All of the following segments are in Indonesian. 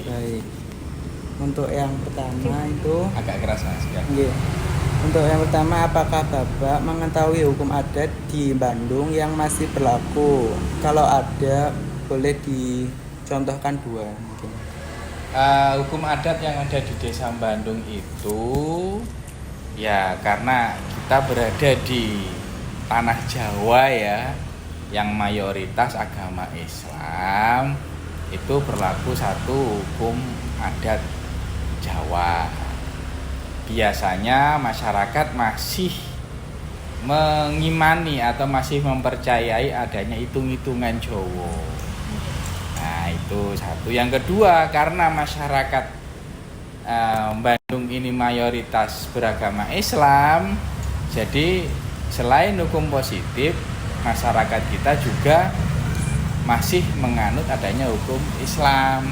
Baik. Untuk yang pertama itu Agak keras Mas. Ya. nggih. Untuk yang pertama, apakah Bapak mengetahui hukum adat di Bandung yang masih berlaku? Kalau ada, boleh dicontohkan dua mungkin. Hukum adat yang ada di Desa Bandung itu ya karena kita berada di tanah Jawa ya yang mayoritas agama Islam, itu berlaku satu hukum adat Jawa. Biasanya masyarakat masih mengimani atau masih mempercayai adanya hitung-hitungan Jawa. Nah itu satu. Yang kedua, karena masyarakat Bandung ini mayoritas beragama Islam, jadi selain hukum positif, masyarakat kita juga masih menganut adanya hukum Islam.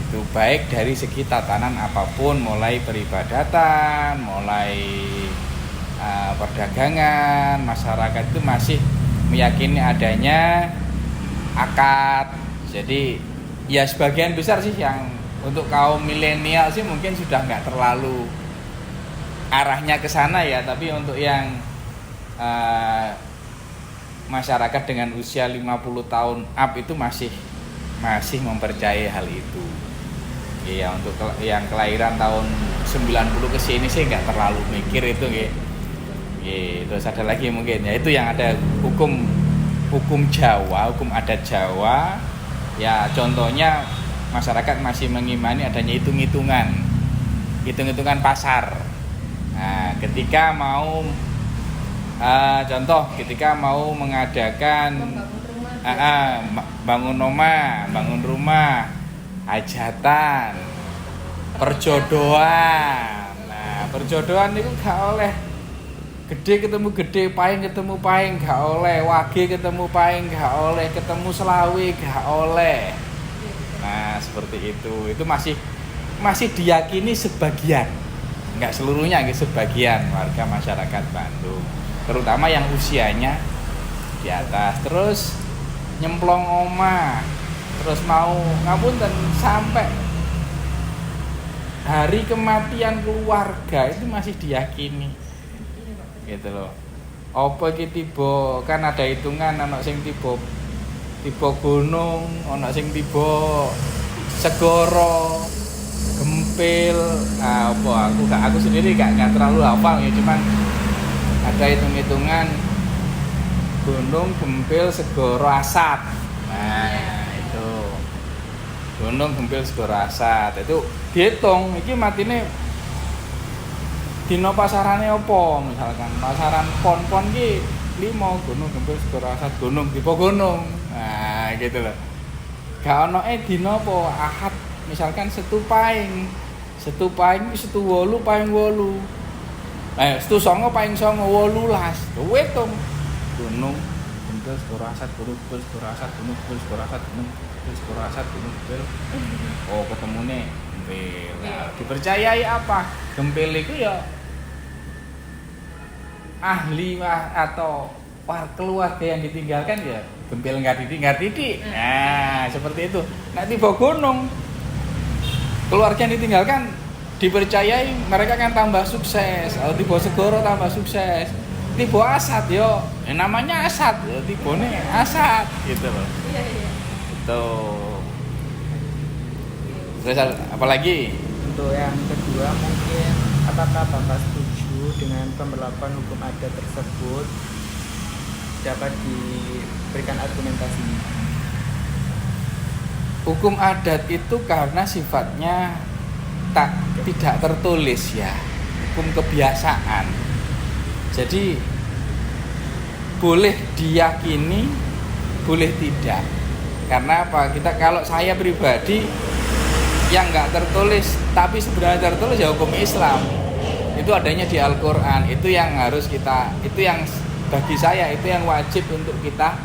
Itu baik dari segi tatanan apapun, mulai peribadatan, mulai perdagangan, masyarakat itu masih meyakini adanya akad. Jadi ya sebagian besar sih yang untuk kaum milenial sih mungkin sudah nggak terlalu arahnya ke sana ya, tapi untuk yang masyarakat dengan usia 50 tahun up itu masih mempercayai hal itu. Iya, untuk yang kelahiran tahun 90 ke sini sih nggak terlalu mikir itu nggih. Terus ada lagi mungkin ya itu yang ada hukum Jawa, hukum adat Jawa. Ya contohnya masyarakat masih mengimani adanya hitung-hitungan pasar. Nah, ketika mau contoh ketika mau mengadakan bangun rumah, hajatan, perjodohan. Nah, perjodohan itu gak oleh gede ketemu gede, paing ketemu paing gak oleh, wage ketemu paing gak oleh, ketemu selawe gak oleh. Nah seperti itu masih diyakini sebagian, nggak seluruhnya, sebagian warga masyarakat Bandung, terutama yang usianya di atas. Terus nyemplong omah, terus mau ngapunten sampai hari kematian keluarga itu masih diyakini, gitu loh. Apa iki tiba kan ada hitungan, ana sing tiba gunung, ana sing tiba segara, gempil. Nah, aku sendiri gak terlalu hafal ya, cuman ada hitung-hitungan gunung, gempil, segara, asat. Nah, itu. Gunung, gempil, segara, asat. Itu dihitung iki matine dina pasarane apa, misalkan pasaran pon-pon ki 5 gunung, gempil, segara, asat, gunung, tiba gunung. Nah, gitu loh. Gak ono dina apa Ahad, misalkan Setu paing Setu 8 paing 8. Setu 9 paing 9 18. Hitung gunung, gempil, segara, asat, gunung, gempil, segara, asat, gunung, gempil, segara, asat, gunung, gempil, segara, asat, gunung, gempil. Oh, ketemune gempil. Nah, dipercayai apa? Gempil itu ya ahli atau keluarga yang ditinggalkan ya gempil nggak titik. Nah seperti itu. Nanti bawa gunung, keluarga yang ditinggalkan dipercayai mereka kan tambah sukses. Kalau tiba segoro tambah sukses. Tiba asat yo, namanya asat yo, tiba nih asat gitu loh. Itu. Terus apalagi? Untuk yang kedua mungkin, apakah Bapak setuju dengan pemberlakuan hukum adat tersebut? Dapat diberikan argumentasinya. Hukum adat itu karena sifatnya tidak tertulis ya, hukum kebiasaan. Jadi boleh diyakini, boleh tidak. Karena apa? Kalau saya pribadi yang nggak tertulis tapi sebenarnya tertulis ya hukum Islam. Itu adanya di Al-Quran. Itu yang harus itu yang bagi saya itu yang wajib untuk kita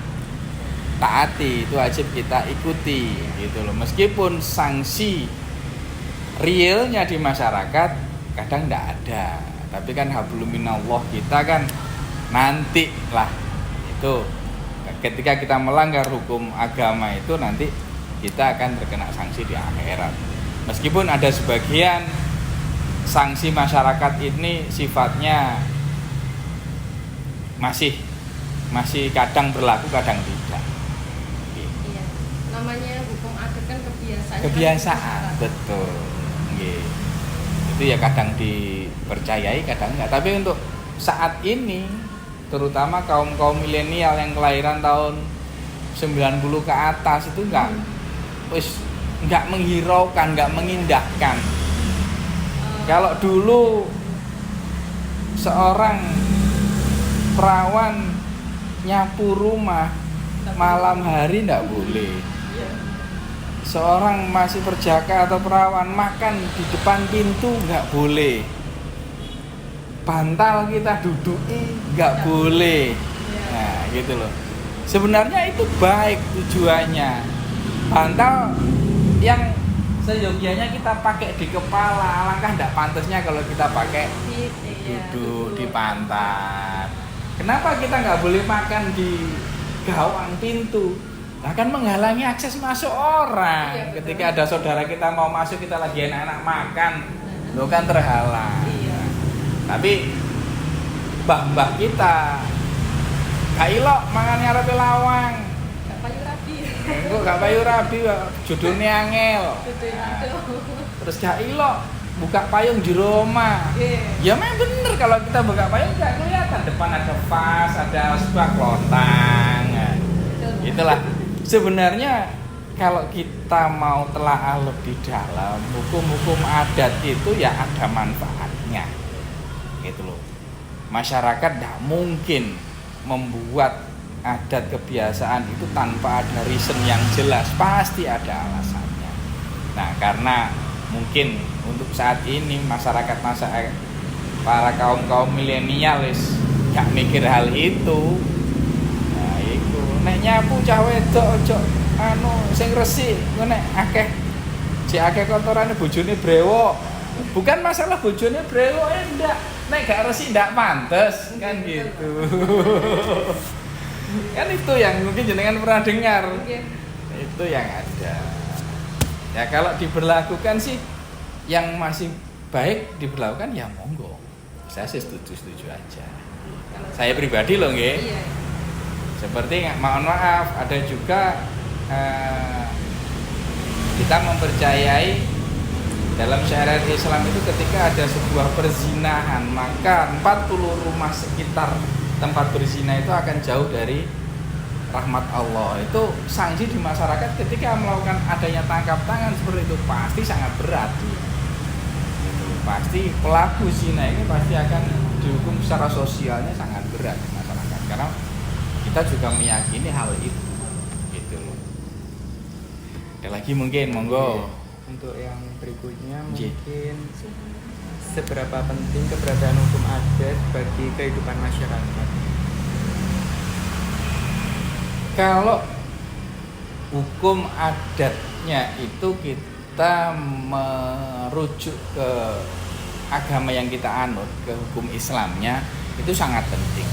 taati, itu wajib kita ikuti gitu loh. Meskipun sanksi realnya di masyarakat kadang enggak ada, tapi kan hablum minallah kita kan nanti lah itu ketika kita melanggar hukum agama itu nanti kita akan terkena sanksi di akhirat. Meskipun ada sebagian sanksi masyarakat ini sifatnya masih kadang berlaku, kadang tidak. Iya. Namanya hukum adat kan kebiasaan. Kebiasaan, betul. Nggih. Itu ya kadang dipercayai, kadang enggak. Tapi untuk saat ini, terutama kaum milenial yang kelahiran tahun 90 ke atas itu enggak menghiraukan, enggak mengindahkan. Kalau dulu seorang perawan nyapu rumah malam hari enggak boleh. Seorang masih perjaka atau perawan makan di depan pintu enggak boleh. Bantal kita duduki enggak boleh. Nah, gitu loh. Sebenarnya itu baik tujuannya. Bantal yang seyogianya kita pakai di kepala, alangkah tidak pantasnya kalau kita pakai duduk di pantat. Kenapa kita nggak boleh makan di gawang pintu? Akan menghalangi akses masuk orang. Iya, ketika ada saudara kita mau masuk, kita lagi enak-enak makan, lo kan terhalang. Iya. Tapi mbah-mbah kita gak ilok mangannya arepe lawang. Gak payu rabi. Engko gak payu rabi, judulnya angel. Terus gak ilok buka payung di rumah. Ya memang bener, kalau kita buka payung gak kelihatan depan ada vas, ada sebuah klontang. Nah, itulah sebenarnya kalau kita mau telaah lebih dalam, hukum-hukum adat itu ya ada manfaatnya. Gitu loh. Masyarakat tidak mungkin membuat adat kebiasaan itu tanpa ada reason yang jelas, pasti ada alasannya. Nah, karena mungkin untuk saat ini masyarakat para kaum milenialis gak mikir hal itu. Nah, itu nek nyapu cah wedok ojo sing resik, nek akeh kotorane bojone brewok. Bukan masalah bojone brewok, ndak. Nek gak resik ndak pantes, kan gitu. Kan itu yang mungkin jenengan pernah dengar. Itu yang ada. Ya kalau diberlakukan sih yang masih baik diberlakukan ya monggo. Saya sih setuju aja. Saya pribadi loh nggih. Iya. Seperti mohon maaf ada juga kita mempercayai dalam syariat Islam itu ketika ada sebuah perzinahan, maka 40 rumah sekitar tempat berzina itu akan jauh dari rahmat Allah. Itu sanksi di masyarakat ketika melakukan adanya tangkap tangan seperti itu pasti sangat berat. Gitu. Pasti pelaku zina ini pasti akan dihukum secara sosialnya sangat berat di masyarakat, karena kita juga meyakini hal itu. Gitu loh. Ada lagi mungkin, monggo. Untuk yang berikutnya mungkin seberapa penting keberadaan hukum adat bagi kehidupan masyarakat? Kalau hukum adatnya itu kita merujuk ke agama yang kita anut, ke hukum Islamnya, itu sangat penting.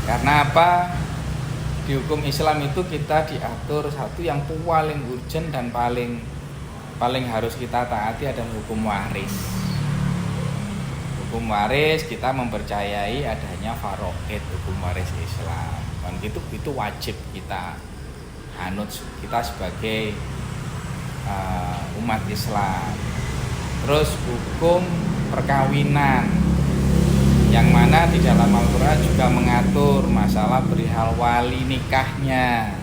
Karena apa? Di hukum Islam itu kita diatur satu yang paling urgent dan paling harus kita taati adalah hukum waris. Hukum waris kita mempercayai adanya faraid, hukum waris Islam. Dan itu wajib kita anut, kita sebagai umat Islam. Terus hukum perkawinan, yang mana di dalam Al-Quran juga mengatur masalah perihal wali nikahnya.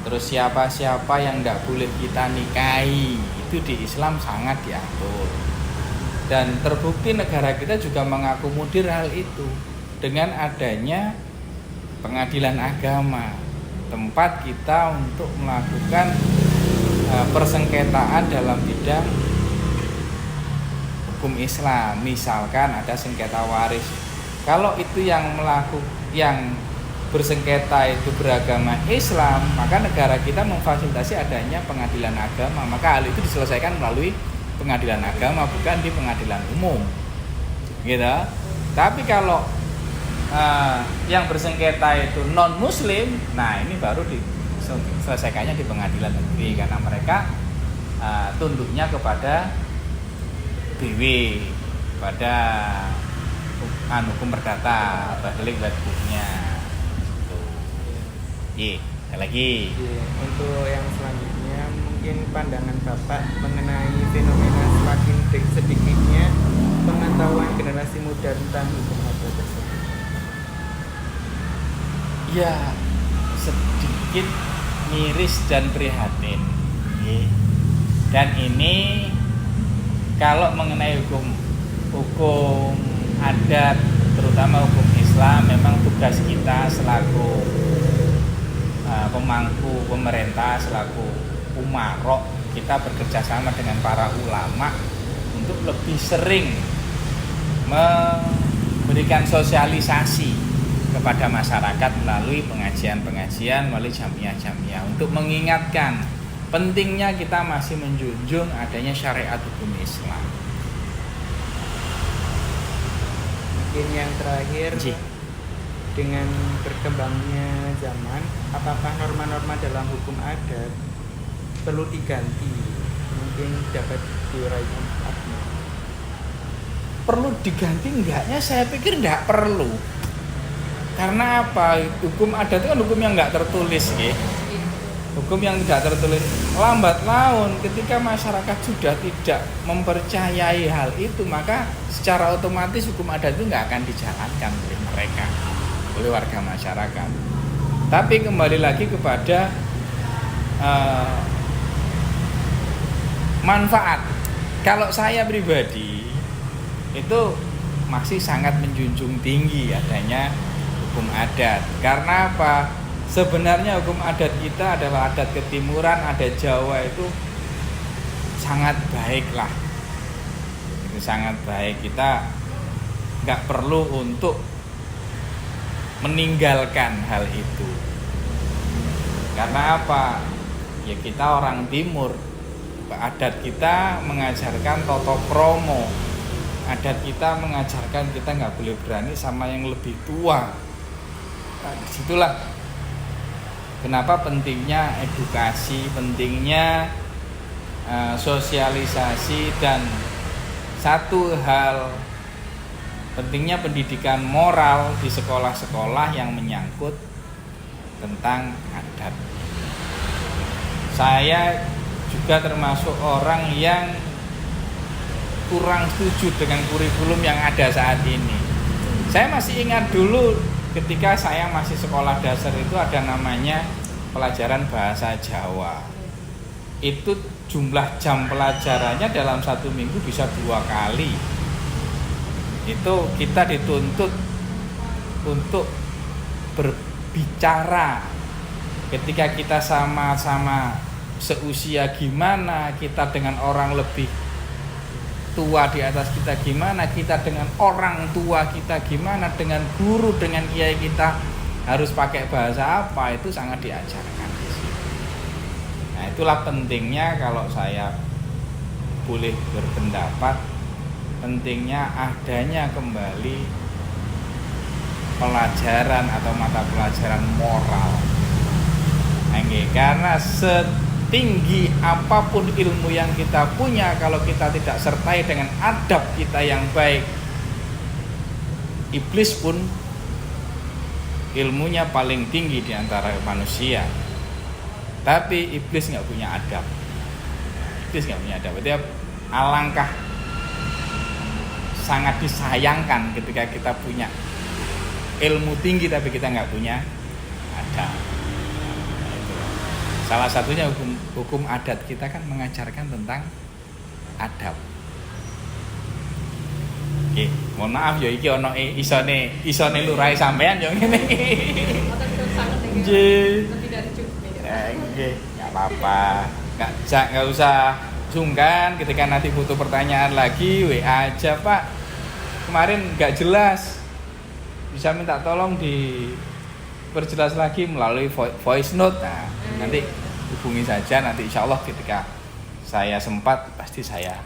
Terus siapa-siapa yang tidak boleh kita nikahi, itu di Islam sangat diatur. Dan terbukti negara kita juga mengakomodir hal itu dengan adanya pengadilan agama, tempat kita untuk melakukan persengketaan dalam bidang hukum Islam. Misalkan ada sengketa waris, kalau itu yang bersengketa itu beragama Islam, maka negara kita memfasilitasi adanya pengadilan agama. Maka hal itu diselesaikan melalui pengadilan agama, bukan di pengadilan umum, gitu. Tapi kalau yang bersengketa itu non Muslim, nah ini baru selesaikannya di pengadilan negeri karena mereka tunduknya kepada BW, pada hukum perdata, balik webbooknya. Gitu. Ada lagi. Untuk yang selanjutnya mungkin pandangan Bapak mengenai fenomena semakin sedikitnya pengetahuan generasi muda tentang hukum adat tersebut. Ya, sedikit miris dan prihatin. Dan ini kalau mengenai hukum adat, terutama hukum Islam, memang tugas kita selaku pemangku pemerintah, selaku umarok, kita bekerja sama dengan para ulama untuk lebih sering memberikan sosialisasi kepada masyarakat melalui pengajian-pengajian, melalui jamiah-jamiah untuk mengingatkan pentingnya kita masih menjunjung adanya syariat hukum Islam. Mungkin yang terakhir, dengan berkembangnya zaman, apakah norma-norma dalam hukum adat perlu diganti? Mungkin dapat diuraikan. Perlu diganti enggaknya? Saya pikir enggak perlu. Karena apa? Hukum adat itu kan hukum yang enggak tertulis, ya. Hukum yang tidak tertulis. Lambat laun ketika masyarakat sudah tidak mempercayai hal itu, maka secara otomatis hukum adat itu enggak akan dijalankan oleh mereka, oleh warga masyarakat. Tapi kembali lagi kepada manfaat. Kalau saya pribadi itu masih sangat menjunjung tinggi adanya hukum adat. Karena apa? Sebenarnya hukum adat kita adalah adat ketimuran, adat Jawa itu sangat baik lah. Itu sangat baik. Kita nggak perlu untuk meninggalkan hal itu. Karena apa? Ya kita orang timur. Adat kita mengajarkan toto kromo. Adat kita mengajarkan kita nggak boleh berani sama yang lebih tua. Nah, disitulah kenapa pentingnya edukasi, pentingnya sosialisasi, dan satu hal pentingnya pendidikan moral di sekolah-sekolah yang menyangkut tentang adat. Saya juga termasuk orang yang kurang setuju dengan kurikulum yang ada saat ini. Saya masih ingat dulu ketika saya masih sekolah dasar itu ada namanya pelajaran bahasa Jawa. Itu jumlah jam pelajarannya dalam 1 minggu bisa 2 kali. Itu kita dituntut untuk berbicara ketika kita sama-sama seusia gimana, kita dengan orang lebih tua di atas kita gimana, kita dengan orang tua kita gimana, dengan guru, dengan kiai kita harus pakai bahasa apa, itu sangat diajarkan di sini. Nah, itulah pentingnya kalau saya boleh berpendapat, pentingnya adanya kembali pelajaran atau mata pelajaran moral. Karena setinggi apapun ilmu yang kita punya, kalau kita tidak sertai dengan adab kita yang baik, iblis pun ilmunya paling tinggi di antara manusia, tapi iblis nggak punya adab. Iblis nggak punya adab. Berarti alangkah sangat disayangkan ketika kita punya ilmu tinggi tapi kita nggak punya adab. Salah satunya hukum adat kita kan mengajarkan tentang adab. Oke, mohon maaf ya iki ono isone lurai sampean yo ngene. Nggih. Lebih dari cukup. Nggih, enggak apa-apa. Enggak usah sungkan ketika nanti butuh pertanyaan lagi, WA aja, Pak. Kemarin enggak jelas. Bisa minta tolong diperjelas lagi melalui voice note. Nah, nanti hubungi saja, nanti insya Allah ketika saya sempat pasti saya